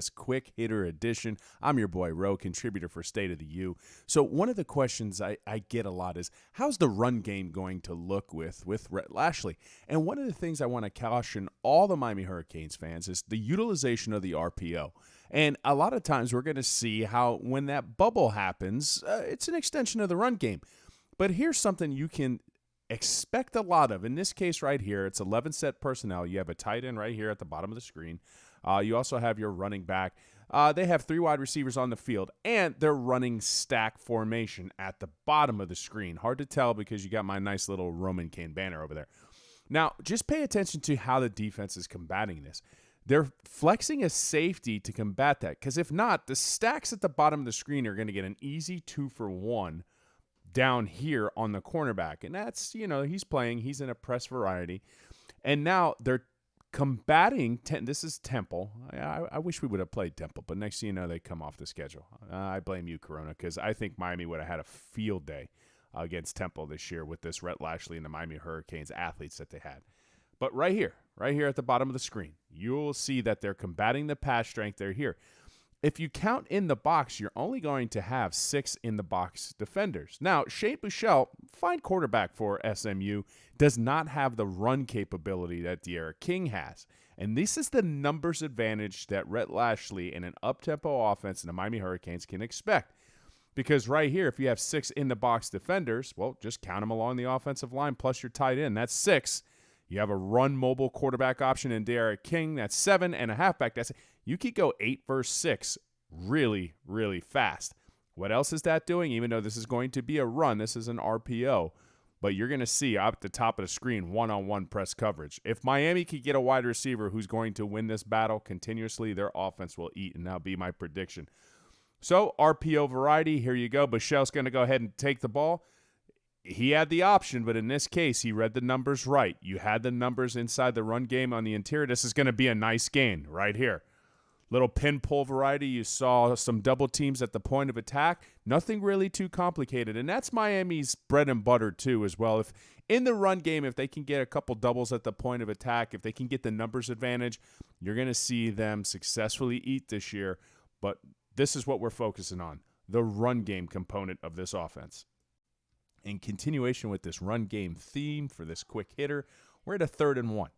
this quick hitter edition. I'm your boy, Ro, contributor for State of the U. So one of the questions I get a lot is, how's the run game going to look with Rhett Lashlee? And one of the things I want to caution all the Miami Hurricanes fans is the utilization of the RPO. And a lot of times we're going to see how when that bubble happens, it's an extension of the run game. But here's something you can expect a lot of. In this case right here, it's 11 set personnel. You have a tight end right here at the bottom of the screen. You also have your running back. They have 3 wide receivers on the field, and they're running stack formation at the bottom of the screen. Hard to tell because you got my nice little Roman cane banner over there. Now, just pay attention to how the defense is combating this. They're flexing a safety to combat that, because if not, the stacks at the bottom of the screen are going to get an easy 2-for-1 down here on the cornerback. And that's, he's in a press variety. And now they're combating, this is Temple. I wish we would have played Temple, but next thing you know, they come off the schedule. I blame you, Corona, because I think Miami would have had a field day against Temple this year with this Rhett Lashlee and the Miami Hurricanes athletes that they had. But right here at the bottom of the screen, you'll see that they're combating the pass strength. They're here. If you count in the box, you're only going to have 6 in-the-box defenders. Now, Shane Buechele, fine quarterback for SMU, does not have the run capability that D'Eriq King has. And this is the numbers advantage that Rhett Lashlee in an up-tempo offense in the Miami Hurricanes can expect. Because right here, if you have 6 in-the-box defenders, well, just count them along the offensive line plus your tight end. That's 6. You have a run mobile quarterback option in D'Eriq King. That's 7, and a halfback. You could go 8 versus 6 really, really fast. What else is that doing? Even though this is going to be a run, this is an RPO. But you're going to see up at the top of the screen one-on-one press coverage. If Miami could get a wide receiver who's going to win this battle continuously, their offense will eat, and that'll be my prediction. So RPO variety, here you go. Buechele's going to go ahead and take the ball. He had the option, but in this case, he read the numbers right. You had the numbers inside the run game on the interior. This is going to be a nice gain right here. Little pin pull variety. You saw some double teams at the point of attack. Nothing really too complicated, and that's Miami's bread and butter too as well. If in the run game, if they can get a couple doubles at the point of attack, if they can get the numbers advantage, you're going to see them successfully eat this year. But this is what we're focusing on, the run game component of this offense. In continuation with this run game theme for this quick hitter, we're at a 3rd and 1.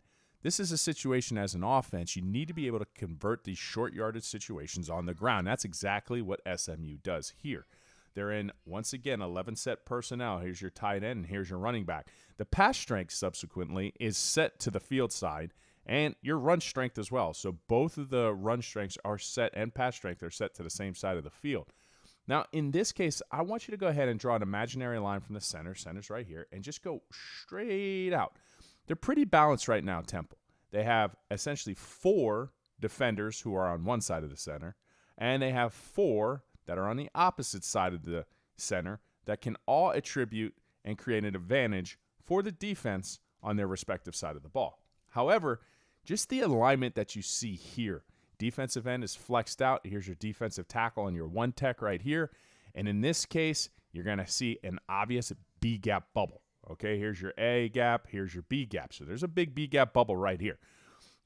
This is a situation as an offense, you need to be able to convert these short yardage situations on the ground. That's exactly what SMU does here. They're in, once again, 11 set personnel. Here's your tight end, and here's your running back. The pass strength, subsequently, is set to the field side, and your run strength as well. So both of the run strengths are set, and pass strength are set to the same side of the field. Now, in this case, I want you to go ahead and draw an imaginary line from the center. Center's right here, and just go straight out. They're pretty balanced right now, Temple. They have essentially 4 defenders who are on one side of the center, and they have 4 that are on the opposite side of the center that can all attribute and create an advantage for the defense on their respective side of the ball. However, just the alignment that you see here, defensive end is flexed out. Here's your defensive tackle and your one tech right here. And in this case, you're going to see an obvious B gap bubble. Okay, here's your A gap. Here's your B gap. So there's a big B gap bubble right here.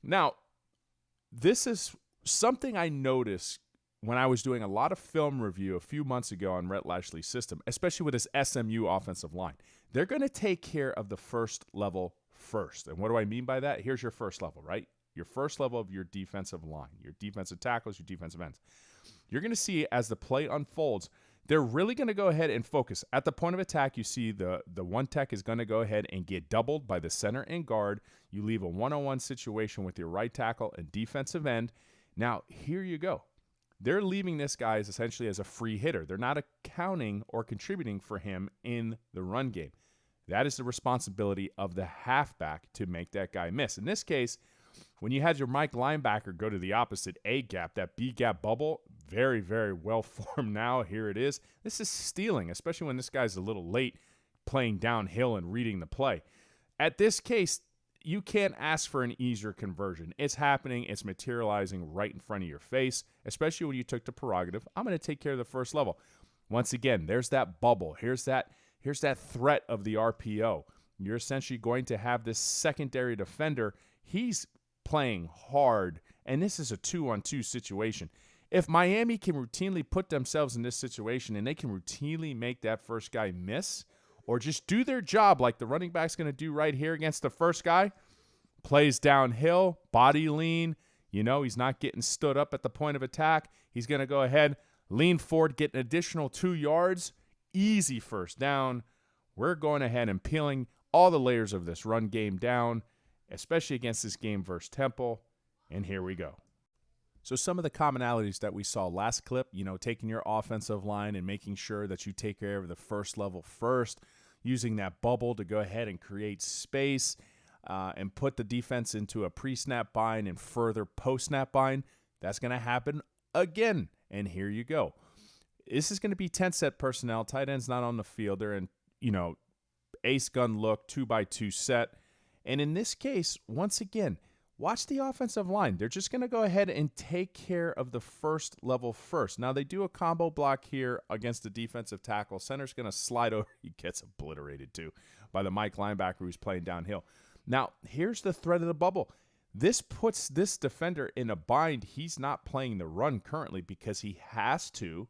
Now, this is something I noticed when I was doing a lot of film review a few months ago on Rhett Lashlee's system, especially with his SMU offensive line. They're going to take care of the first level first. And what do I mean by that? Here's your first level, right? Your first level of your defensive line, your defensive tackles, your defensive ends. You're going to see as the play unfolds, they're really going to go ahead and focus. At the point of attack, you see the one tech is going to go ahead and get doubled by the center and guard. You leave a one-on-one situation with your right tackle and defensive end. Now, here you go. They're leaving this guy as essentially as a free hitter. They're not accounting or contributing for him in the run game. That is the responsibility of the halfback to make that guy miss. In this case, when you had your Mike linebacker go to the opposite A gap, that B gap bubble, very, very well formed now. Here it is. This is stealing, especially when this guy's a little late playing downhill and reading the play. At this case, you can't ask for an easier conversion. It's happening. It's materializing right in front of your face, especially when you took the prerogative. I'm going to take care of the first level. Once again, there's that bubble. Here's that threat of the RPO. You're essentially going to have this secondary defender. He's playing hard, and this is a 2-on-2 situation. If Miami can routinely put themselves in this situation and they can routinely make that first guy miss or just do their job like the running back's going to do right here against the first guy, plays downhill, body lean, he's not getting stood up at the point of attack. He's going to go ahead, lean forward, get an additional 2 yards, easy first down. We're going ahead and peeling all the layers of this run game down, especially against this game versus Temple, and here we go. So some of the commonalities that we saw last clip, taking your offensive line and making sure that you take care of the first level first, using that bubble to go ahead and create space and put the defense into a pre-snap bind and further post-snap bind. That's going to happen again, and here you go. This is going to be 10-set personnel. Tight end's not on the field. They're in, ace gun look, 2x2 set. And in this case, once again, watch the offensive line. They're just going to go ahead and take care of the first level first. Now, they do a combo block here against the defensive tackle. Center's going to slide over. He gets obliterated, too, by the Mike linebacker who's playing downhill. Now, here's the threat of the bubble. This puts this defender in a bind. He's not playing the run currently because he has to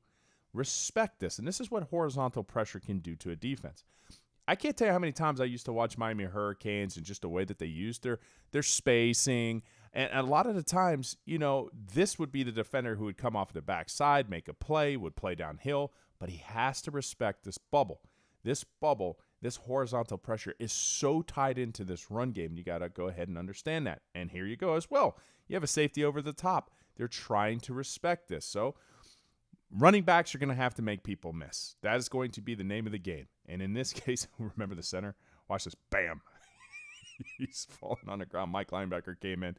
respect this. And this is what horizontal pressure can do to a defense. I can't tell you how many times I used to watch Miami Hurricanes and just the way that they used their spacing. And a lot of the times, this would be the defender who would come off the backside, make a play, would play downhill, but he has to respect this bubble. This bubble, this horizontal pressure is so tied into this run game. You got to go ahead and understand that. And here you go as well. You have a safety over the top. They're trying to respect this. So running backs are going to have to make people miss. That is going to be the name of the game. And in this case, remember the center? Watch this. Bam. He's falling on the ground. Mike linebacker came in.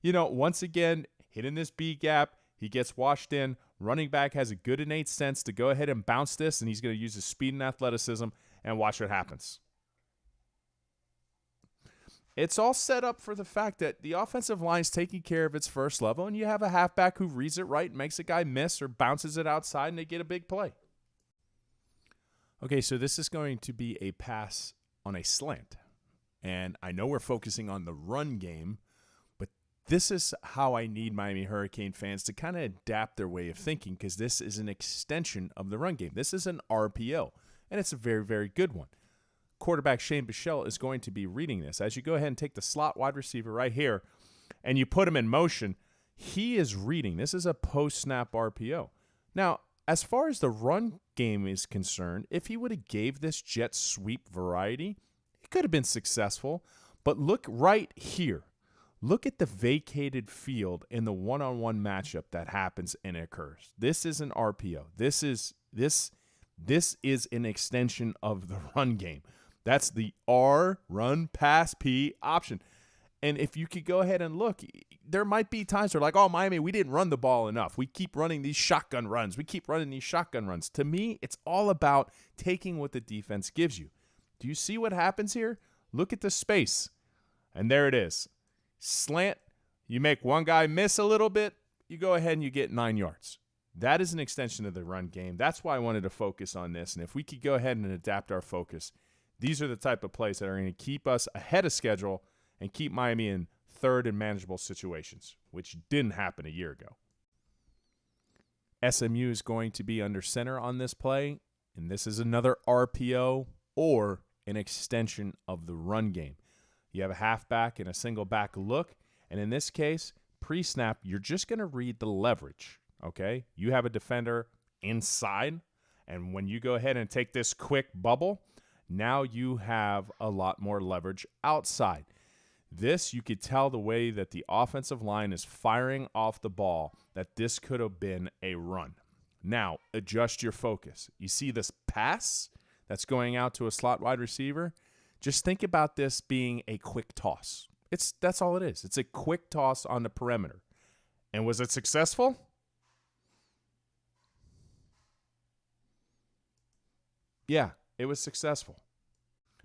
Once again, hitting this B gap. He gets washed in. Running back has a good innate sense to go ahead and bounce this, and he's going to use his speed and athleticism and watch what happens. It's all set up for the fact that the offensive line is taking care of its first level, and you have a halfback who reads it right and makes a guy miss or bounces it outside, and they get a big play. Okay, so this is going to be a pass on a slant. And I know we're focusing on the run game, but this is how I need Miami Hurricane fans to kind of adapt their way of thinking, because this is an extension of the run game. This is an RPO, and it's a very, very good one. Quarterback Shane Bichelle is going to be reading this. As you go ahead and take the slot wide receiver right here and you put him in motion, he is reading. This is a post-snap RPO. Now, as far as the run game is concerned, if he would have gave this jet sweep variety, it could have been successful. But look right here. Look at the vacated field in the one-on-one matchup that happens and occurs. This is an RPO. This is an extension of the run game. That's the R, run, pass, P option. And if you could go ahead and look, there might be times where Miami, we didn't run the ball enough. We keep running these shotgun runs. To me, it's all about taking what the defense gives you. Do you see what happens here? Look at the space. And there it is. Slant, you make one guy miss a little bit, you go ahead and you get 9 yards. That is an extension of the run game. That's why I wanted to focus on this. And if we could go ahead and adapt our focus, these are the type of plays that are going to keep us ahead of schedule and keep Miami in third and manageable situations, which didn't happen a year ago. SMU is going to be under center on this play, and this is another RPO or an extension of the run game. You have a halfback and a single back look, and in this case, pre-snap, you're just going to read the leverage, okay? You have a defender inside, and when you go ahead and take this quick bubble, now you have a lot more leverage outside. This, you could tell the way that the offensive line is firing off the ball, that this could have been a run. Now, adjust your focus. You see this pass that's going out to a slot wide receiver? Just think about this being a quick toss. That's all it is. It's a quick toss on the perimeter. And was it successful? Yeah, it was successful.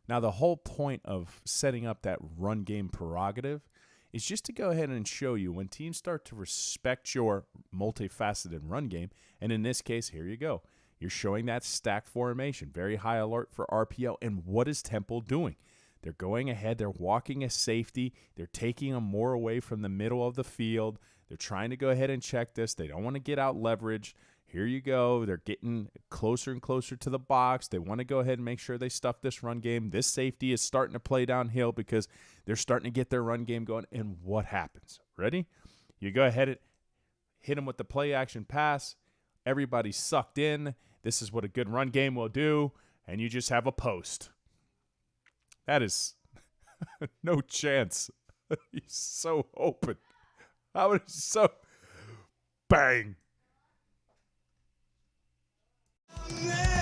Now, the whole point of setting up that run game prerogative is just to go ahead and show you when teams start to respect your multifaceted run game, and in this case, here you go. You're showing that stack formation, very high alert for RPO, and what is Temple doing? They're going ahead. They're walking a safety. They're taking them more away from the middle of the field. They're trying to go ahead and check this. They don't want to get out leverage. Here you go. They're getting closer and closer to the box. They want to go ahead and make sure they stuff this run game. This safety is starting to play downhill because they're starting to get their run game going. And what happens? Ready? You go ahead and hit them with the play action pass. Everybody's sucked in. This is what a good run game will do. And you just have a post. That is no chance. He's so open. How is so bang? Yeah.